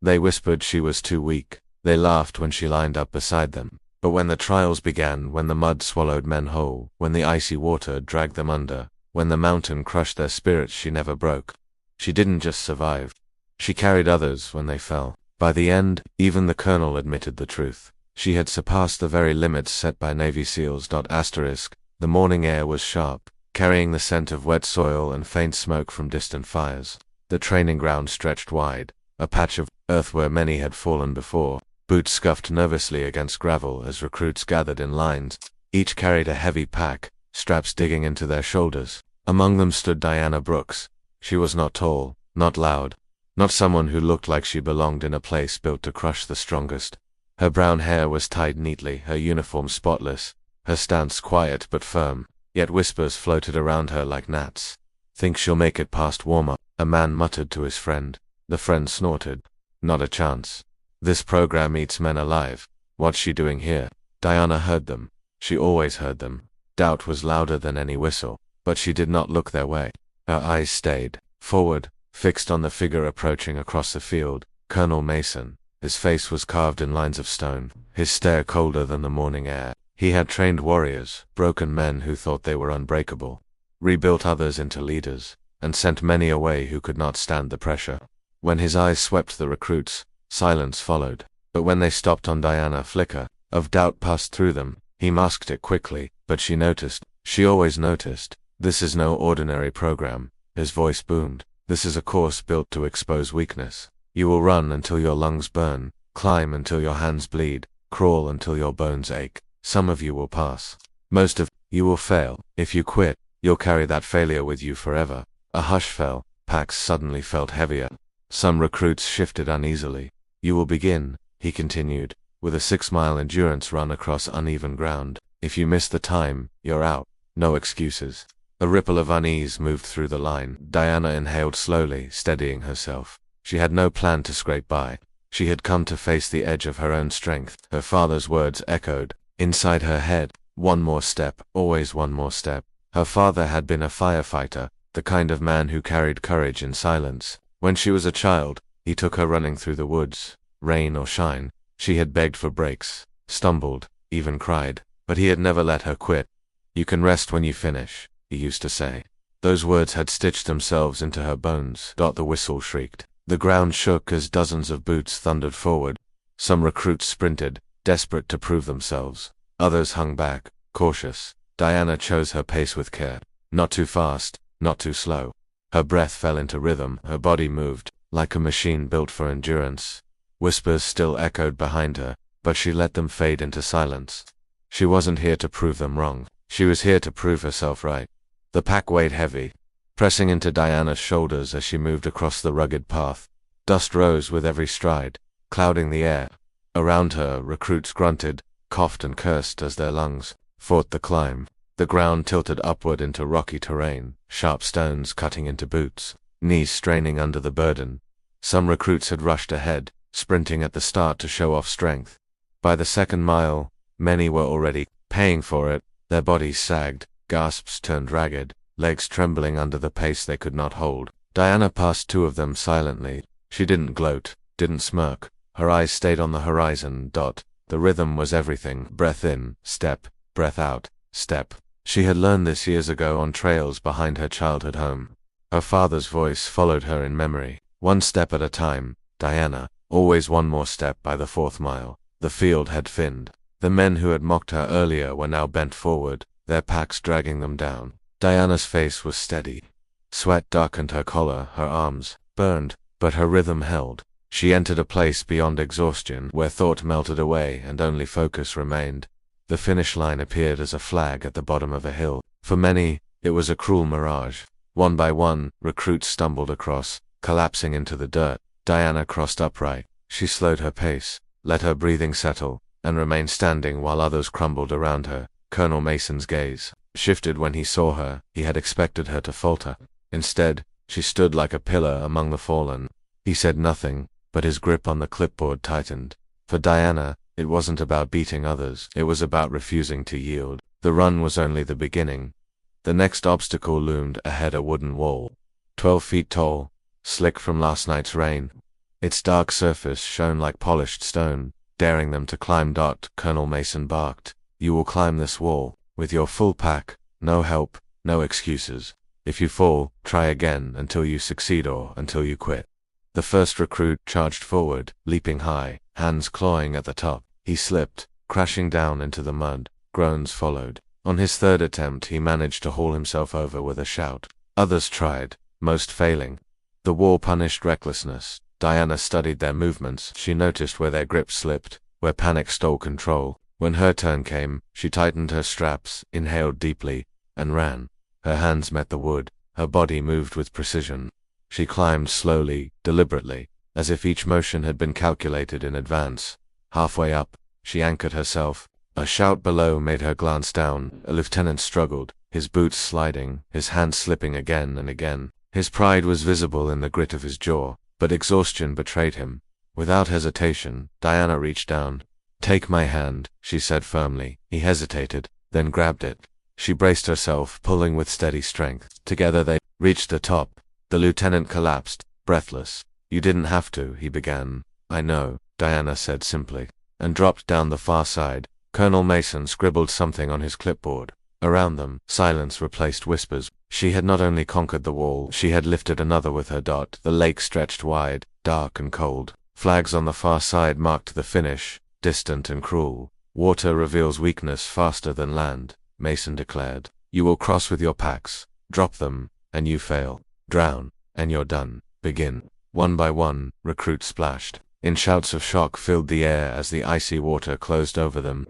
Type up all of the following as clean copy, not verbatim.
They whispered she was too weak. They laughed when she lined up beside them. But when the trials began, when the mud swallowed men whole, when the icy water dragged them under, when the mountain crushed their spirits, she never broke. She didn't just survive. She carried others when they fell. By the end, even the colonel admitted the truth. She had surpassed the very limits set by Navy SEALs. The morning air was sharp, carrying the scent of wet soil and faint smoke from distant fires. The training ground stretched wide, a patch of earth where many had fallen before. Boots scuffed nervously against gravel as recruits gathered in lines. Each carried a heavy pack, straps digging into their shoulders. Among them stood Diana Brooks. She was not tall, not loud, not someone who looked like she belonged in a place built to crush the strongest. Her brown hair was tied neatly, her uniform spotless, her stance quiet but firm, yet whispers floated around her like gnats. "Think she'll make it past warm-up?" a man muttered to his friend. The friend snorted. "Not a chance. This program eats men alive. What's she doing here?" Diana heard them. She always heard them. Doubt was louder than any whistle, but she did not look their way. Her eyes stayed forward, fixed on the figure approaching across the field, Colonel Mason. His face was carved in lines of stone, his stare colder than the morning air. He had trained warriors, broken men who thought they were unbreakable, rebuilt others into leaders, and sent many away who could not stand the pressure. When his eyes swept the recruits, silence followed. But when they stopped on Diana, a flicker of doubt passed through them. He masked it quickly, but she noticed. She always noticed. "This is no ordinary program." His voice boomed. "This is a course built to expose weakness. You will run until your lungs burn, climb until your hands bleed, crawl until your bones ache. Some of you will pass. Most of you will fail. If you quit, you'll carry that failure with you forever." A hush fell. Packs suddenly felt heavier. Some recruits shifted uneasily. "You will begin," he continued, "with a 6-mile endurance run across uneven ground. If you miss the time, you're out. No excuses." A ripple of unease moved through the line. Diana inhaled slowly, steadying herself. She had no plan to scrape by. She had come to face the edge of her own strength. Her father's words echoed inside her head. One more step, always one more step. Her father had been a firefighter, the kind of man who carried courage in silence. When she was a child, he took her running through the woods, rain or shine. She had begged for breaks, stumbled, even cried, but he had never let her quit. "You can rest when you finish," he used to say. Those words had stitched themselves into her bones. The whistle shrieked. The ground shook as dozens of boots thundered forward. Some recruits sprinted, desperate to prove themselves. Others hung back, cautious. Diana chose her pace with care. Not too fast, not too slow. Her breath fell into rhythm, her body moved, like a machine built for endurance. Whispers still echoed behind her, but she let them fade into silence. She wasn't here to prove them wrong. She was here to prove herself right. The pack weighed heavy, pressing into Diana's shoulders as she moved across the rugged path. Dust rose with every stride, clouding the air. Around her, recruits grunted, coughed and cursed as their lungs fought the climb. The ground tilted upward into rocky terrain, sharp stones cutting into boots, knees straining under the burden. Some recruits had rushed ahead, sprinting at the start to show off strength. By the second mile, many were already paying for it. Their bodies sagged, gasps turned ragged, legs trembling under the pace they could not hold. Diana passed 2 of them silently. She didn't gloat, didn't smirk. Her eyes stayed on the horizon. The rhythm was everything. Breath in, step, breath out, step. She had learned this years ago on trails behind her childhood home. Her father's voice followed her in memory. One step at a time, Diana, always one more step by the 4th mile. The field had thinned. The men who had mocked her earlier were now bent forward, their packs dragging them down. Diana's face was steady. Sweat darkened her collar, her arms burned, but her rhythm held. She entered a place beyond exhaustion, where thought melted away and only focus remained. The finish line appeared as a flag at the bottom of a hill. For many, it was a cruel mirage. One by one, recruits stumbled across, collapsing into the dirt. Diana crossed upright. She slowed her pace, let her breathing settle, and remained standing while others crumbled around her. Colonel Mason's gaze shifted when he saw her. He had expected her to falter. Instead, she stood like a pillar among the fallen. He said nothing, but his grip on the clipboard tightened. For Diana, it wasn't about beating others. It was about refusing to yield. The run was only the beginning. The next obstacle loomed ahead, a wooden wall, 12 feet tall, slick from last night's rain. Its dark surface shone like polished stone, daring them to climb. Colonel Mason barked. You will climb this wall, with your full pack, no help, no excuses. If you fall, try again until you succeed or until you quit. The first recruit charged forward, leaping high, hands clawing at the top. He slipped, crashing down into the mud. Groans followed. On his third attempt he managed to haul himself over with a shout. Others tried, most failing. The wall punished recklessness. Diana studied their movements. She noticed where their grip slipped, where panic stole control. When her turn came, she tightened her straps, inhaled deeply, and ran. Her hands met the wood. Her body moved with precision. She climbed slowly, deliberately, as if each motion had been calculated in advance. Halfway up, she anchored herself. A shout below made her glance down. A lieutenant struggled, his boots sliding, his hands slipping again and again. His pride was visible in the grit of his jaw, but exhaustion betrayed him. Without hesitation, Diana reached down. Take my hand, she said firmly. He hesitated, then grabbed it. She braced herself, pulling with steady strength. Together they reached the top. The lieutenant collapsed, breathless. You didn't have to, he began. I know, Diana said simply, and dropped down the far side. Colonel Mason scribbled something on his clipboard. Around them, silence replaced whispers. She had not only conquered the wall, she had lifted another with her. The lake stretched wide, dark and cold. Flags on the far side marked the finish, distant and cruel. Water reveals weakness faster than land, Mason declared. You will cross with your packs, drop them, and you fail. Drown, and you're done. Begin. One by one, recruits splashed. In shouts of shock filled the air as the icy water closed over them.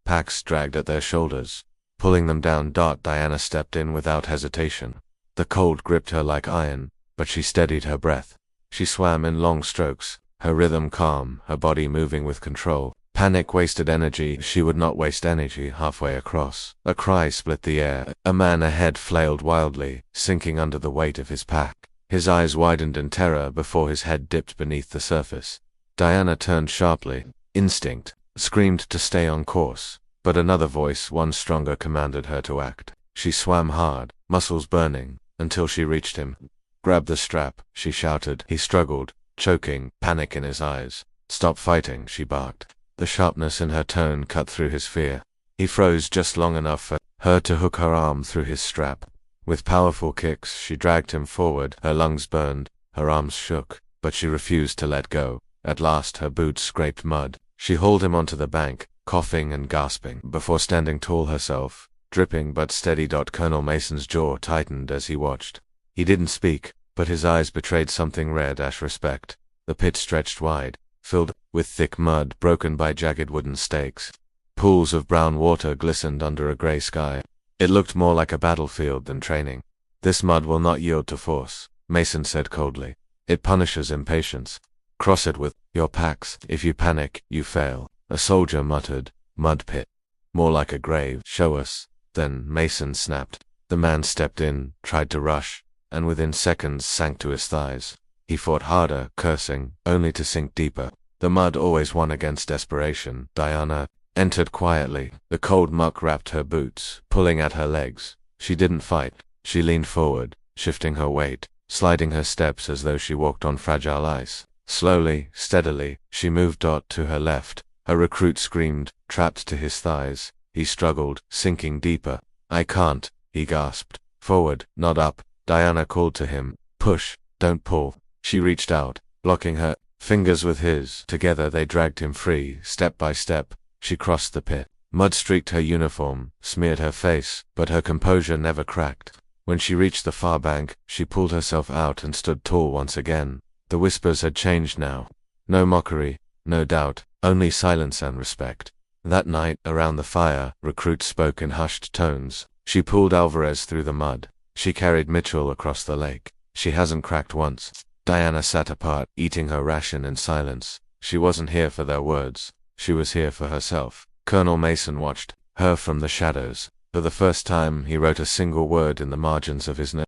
Packs dragged at their shoulders, pulling them down. Diana stepped in without hesitation. The cold gripped her like iron, but she steadied her breath. She swam in long strokes, her rhythm calm, her body moving with control. Panic wasted energy. She would not waste energy halfway across. A cry split the air. A man ahead flailed wildly, sinking under the weight of his pack. His eyes widened in terror before his head dipped beneath the surface. Diana turned sharply. Instinct screamed to stay on course, but another voice, one stronger, commanded her to act. She swam hard, muscles burning, until she reached him. Grab the strap, she shouted. He struggled, choking, panic in his eyes. Stop fighting, she barked. The sharpness in her tone cut through his fear. He froze just long enough for her to hook her arm through his strap. With powerful kicks, she dragged him forward. Her lungs burned, her arms shook, but she refused to let go. At last her boots scraped mud. She hauled him onto the bank, coughing and gasping, before standing tall herself, dripping but steady. Colonel Mason's jaw tightened as he watched. He didn't speak, but his eyes betrayed something rare. Respect. The pit stretched wide, filled with thick mud broken by jagged wooden stakes. Pools of brown water glistened under a gray sky. It looked more like a battlefield than training. This mud will not yield to force, Mason said coldly. It punishes impatience. Cross it with your packs. If you panic, you fail. A soldier muttered. Mud pit. More like a grave. Show us. Then Mason snapped. The man stepped in, tried to rush, and within seconds sank to his thighs. He fought harder, cursing, only to sink deeper. The mud always won against desperation. Diana entered quietly. The cold muck wrapped her boots, pulling at her legs. She didn't fight. She leaned forward, shifting her weight, sliding her steps as though she walked on fragile ice. Slowly, steadily, she moved. To her left. A recruit screamed, trapped to his thighs. He struggled, sinking deeper. I can't, he gasped. Forward, not up. Diana called to him. Push, don't pull. She reached out, blocking her fingers with his. Together they dragged him free, step by step. She crossed the pit. Mud streaked her uniform, smeared her face, but her composure never cracked. When she reached the far bank, she pulled herself out and stood tall once again. The whispers had changed now. No mockery, no doubt, only silence and respect. That night, around the fire, recruits spoke in hushed tones. She pulled Alvarez through the mud. She carried Mitchell across the lake. She hasn't cracked once. Diana sat apart, eating her ration in silence. She wasn't here for their words. She was here for herself. Colonel Mason watched her from the shadows. For the first time, he wrote a single word in the margins of his note.